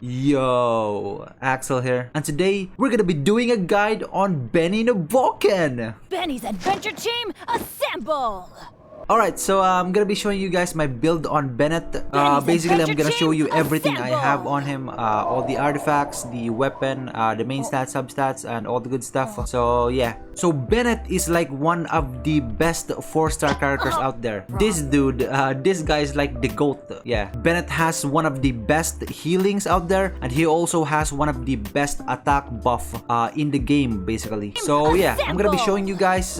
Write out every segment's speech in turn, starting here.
Yo, Axel here, and today we're gonna be doing a guide on Benny Boken. Benny's adventure team, assemble! Alright, so I'm gonna be showing you guys my build on Bennett. Basically, I'm gonna show you everything I have on him, all the artifacts, the weapon, the main stats, substats, and all the good stuff. So yeah, so Bennett is like one of the best 4-star characters out there. This dude, this guy is like the GOAT. Yeah, Bennett has one of the best healings out there, and he also has one of the best attack buff in the game, basically. So yeah, I'm gonna be showing you guys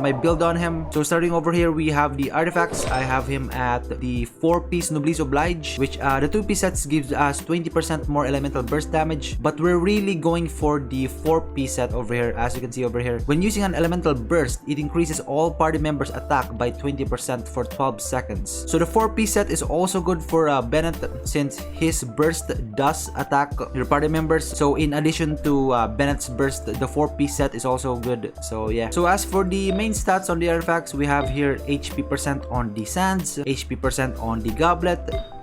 my build on him. So starting over here, we have the artifacts. I have him at the 4-piece Noblesse Oblige, which the 2-piece sets gives us 20% more elemental burst damage, but we're really going for the 4-piece set over here. As you can see over here, when using an elemental burst, it increases all party members attack by 20% for 12 seconds. So the 4-piece set is also good for Bennett, since his burst does attack your party members. So in addition to Bennett's burst, the 4-piece set is also good. So yeah, so as for the main stats on the artifacts, we have here HP percent on the sands, HP percent on the goblet,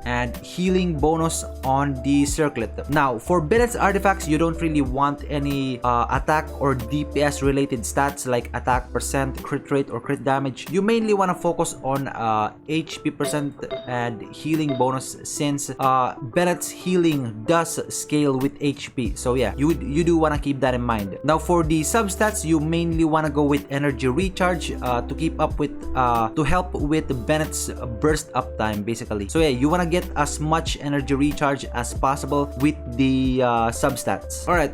and healing bonus on the circlet. Now for Bennett's artifacts, you don't really want any attack or DPS related stats like attack percent, crit rate, or crit damage. You mainly want to focus on HP percent and healing bonus, since Bennett's healing does scale with HP. So yeah, you do want to keep that in mind. Now for the substats, you mainly want to go with energy recharge to keep up with to help with Bennett's burst uptime, basically. So yeah, you want to get as much energy recharge as possible with the substats. Alright,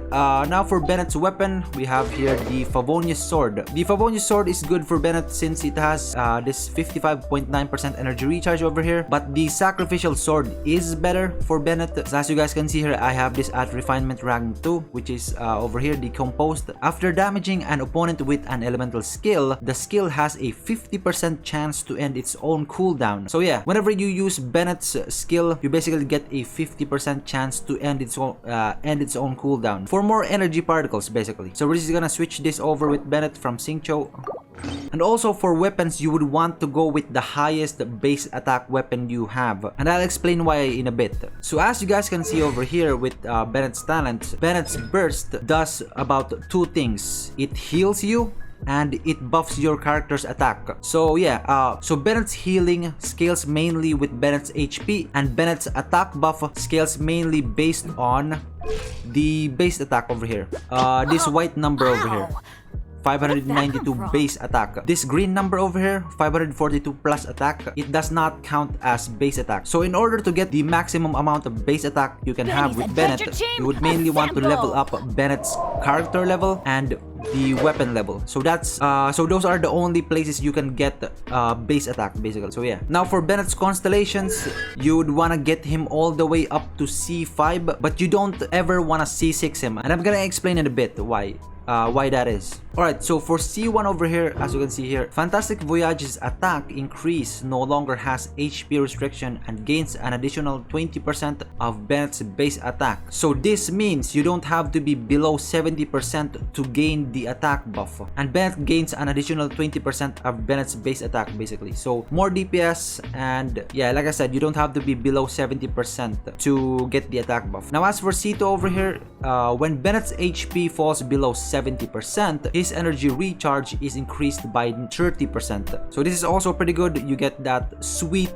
now for Bennett's weapon, we have here the Favonius Sword. The Favonius Sword is good for Bennett since it has this 55.9% energy recharge over here, but the Sacrificial Sword is better for Bennett. So as you guys can see here, I have this at Refinement Rank 2, which is over here, the Composed. After damaging an opponent with an elemental skill, the skill has a 50% chance to end its own cooldown. So yeah, whenever you use Bennett's skill, you basically get a 50% chance to end its own cooldown for more energy particles, basically. So we're just gonna switch this over with Bennett from Xingqiu. And also for weapons, you would want to go with the highest base attack weapon you have, and I'll explain why in a bit. So as you guys can see over here with Bennett's talent, Bennett's burst does about 2 things. It heals you and it buffs your character's attack. So yeah, so Bennett's healing scales mainly with Bennett's HP, and Bennett's attack buff scales mainly based on the base attack over here. This white number over here, 592 base attack. This green number over here, 542 plus attack, it does not count as base attack. So in order to get the maximum amount of base attack you can have with Bennett, you would mainly want to level up Bennett's character level and the weapon level. So that's so those are the only places you can get base attack, basically. So yeah, now for Bennett's constellations, you would want to get him all the way up to C5, but you don't ever want to C6 him, and I'm gonna explain in a bit why that is. Alright, so for C1 over here, as you can see here, Fantastic Voyage's attack increase no longer has HP restriction and gains an additional 20% of Bennett's base attack. So this means you don't have to be below 70% to gain the attack buff, and Bennett gains an additional 20% of Bennett's base attack, basically. So more DPS, and yeah, like I said, you don't have to be below 70% to get the attack buff. Now as for C2 over here, when Bennett's HP falls below 70%, his energy recharge is increased by 30%. So this is also pretty good. You get that sweet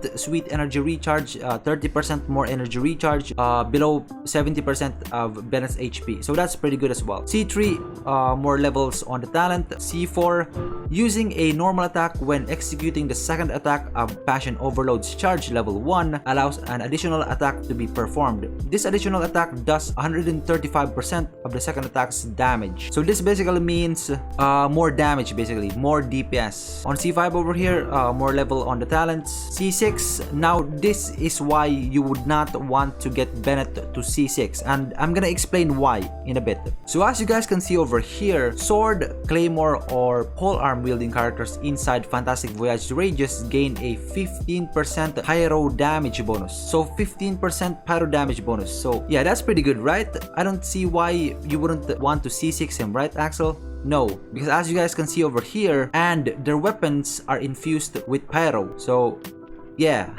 energy recharge, 30% more energy recharge below 70% of Bennett's HP. So that's pretty good as well. C3, more levels on the talent. C4, using a normal attack when executing the second attack of Passion Overload's charge level 1 allows an additional attack to be performed. This additional attack does 135% of the second attack's damage. So this basically means more damage, basically more DPS. On C5 over here, more level on the talents. C6, now this is why you would not want to get Bennett to C6, and I'm gonna explain why in a bit. So as you guys can see over here, sword, claymore, or polearm wielding characters inside Fantastic Voyage Rages gain a 15% pyro damage bonus. So 15% pyro damage bonus. So yeah, that's pretty good, right? I don't see why you wouldn't want to C6 him, right, Axel? No, because as you guys can see over here, and their weapons are infused with pyro. So yeah.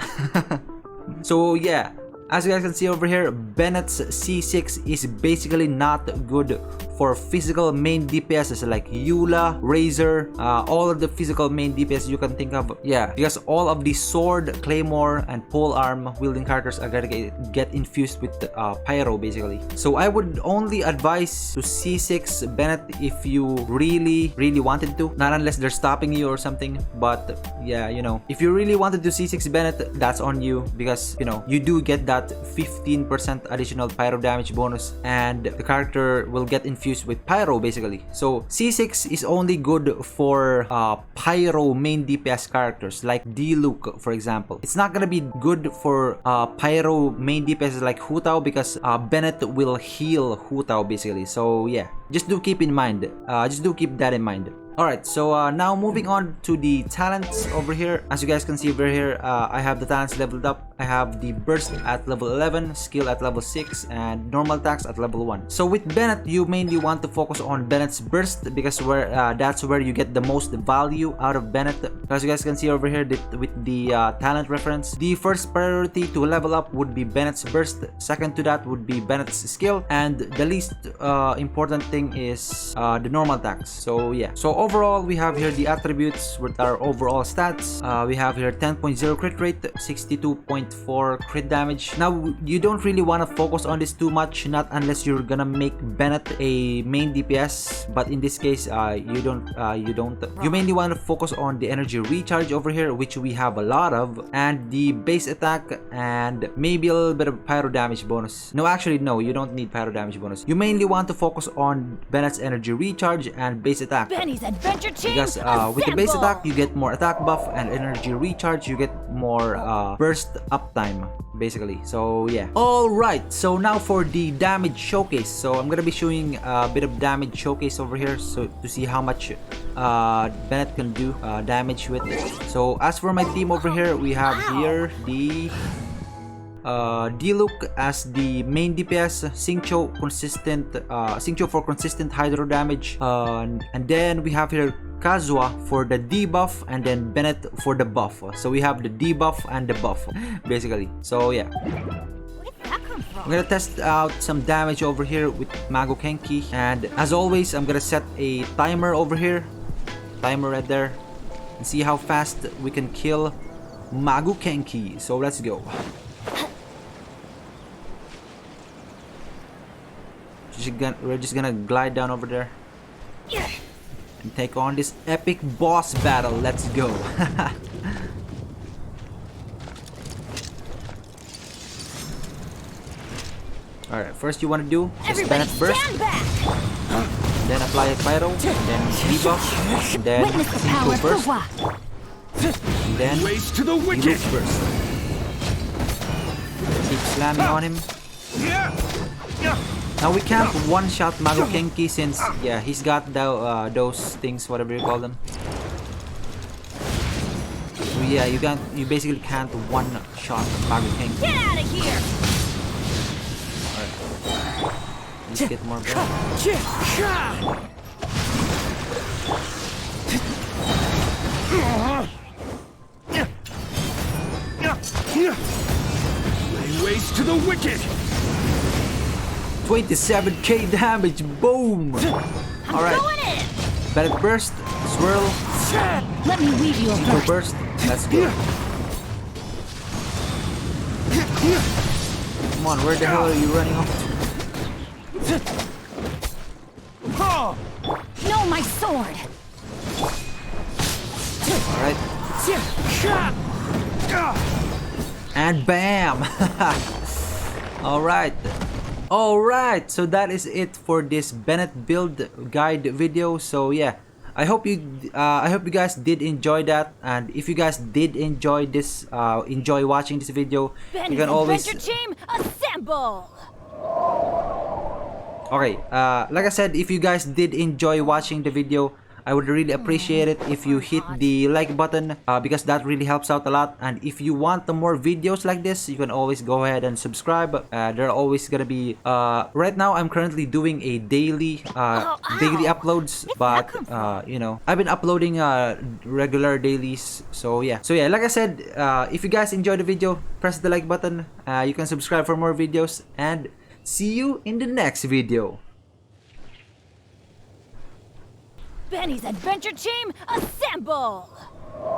So yeah, As you guys can see over here, Bennett's C6 is basically not good for physical main DPSs like Eula, Razer, all of the physical main DPS you can think of. Yeah, because all of the sword, claymore, and polearm wielding characters are gonna get infused with pyro basically. So I would only advise to C6 Bennett if you really wanted to, not unless they're stopping you or something. But yeah, you know, if you really wanted to C6 Bennett, that's on you, because you know you do get that 15% additional pyro damage bonus, and the character will get infused with pyro basically. So C6 is only good for pyro main DPS characters like D-Luke, for example. It's not gonna be good for pyro main DPS like Hu Tao, because Bennett will heal Hu Tao basically. So yeah, just do keep in mind, just do keep that in mind. Alright, so now moving on to the talents over here. As you guys can see over here, I have the talents leveled up. I have the burst at level 11, skill at level 6, and normal attacks at level 1. So with Bennett, you mainly want to focus on Bennett's burst, because that's where you get the most value out of Bennett. As you guys can see over here with the talent reference, the first priority to level up would be Bennett's burst. Second to that would be Bennett's skill, and the least important thing is the normal attacks. So yeah, so overall we have here the attributes with our overall stats. We have here 10.0 crit rate, 62.4 crit damage. Now you don't really want to focus on this too much, not unless you're gonna make Bennett a main DPS, but in this case you don't. You mainly want to focus on the energy recharge over here, which we have a lot of, and the base attack, and maybe a little bit of pyro damage bonus. No, actually no, you don't need pyro damage bonus. You mainly want to focus on Bennett's energy recharge and base attack, because with the base attack you get more attack buff, and energy recharge you get more burst uptime basically. So yeah. Alright, so now for the damage showcase. So I'm gonna be showing a bit of damage showcase over here, so to see how much Bennett can do damage with. So as for my team over here, we have here the D-Luke as the main DPS, Xingqiu for consistent hydro damage, and then we have here Kazuha for the debuff, and then Bennett for the buff. So we have the debuff and the buff basically. So yeah, I'm gonna test out some damage over here with Mago Kenki, and as always I'm gonna set a timer over here, timer right there, and see how fast we can kill Mago Kenki. So let's go. We're just gonna glide down over there and take on this epic boss battle. Let's go. Alright, first you want to do is Bennett burst, then apply a pyro, then debuff, and then Xingqiu burst, and then Luke burst. Keep slamming on him. Now we can't one-shot Mago Kenki since, yeah, he's got those things, whatever you call them. So yeah, you basically can't one-shot Mago Kenki. Get out of here! Alright. Let's get more breath. Lay waste to the wicked! 27k damage, boom! Alright, Bennett burst, swirl, let me weave you a burst, let's go. Come on, where the hell are you running off to? No, my sword! Alright. And bam! Alright. Alright, so that is it for this Bennett build guide video. So yeah, I hope you guys did enjoy that, and if you guys did enjoy this, enjoy watching this video, you can always team assemble. Okay, like I said, if you guys did enjoy watching the video, I would really appreciate it if you hit the like button because that really helps out a lot. And if you want more videos like this, you can always go ahead and subscribe. There are always gonna be right now I'm currently doing a daily daily uploads, but you know, I've been uploading regular dailies. So yeah, like I said, if you guys enjoyed the video, press the like button. You can subscribe for more videos, and see you in the next video. Benny's adventure team, assemble!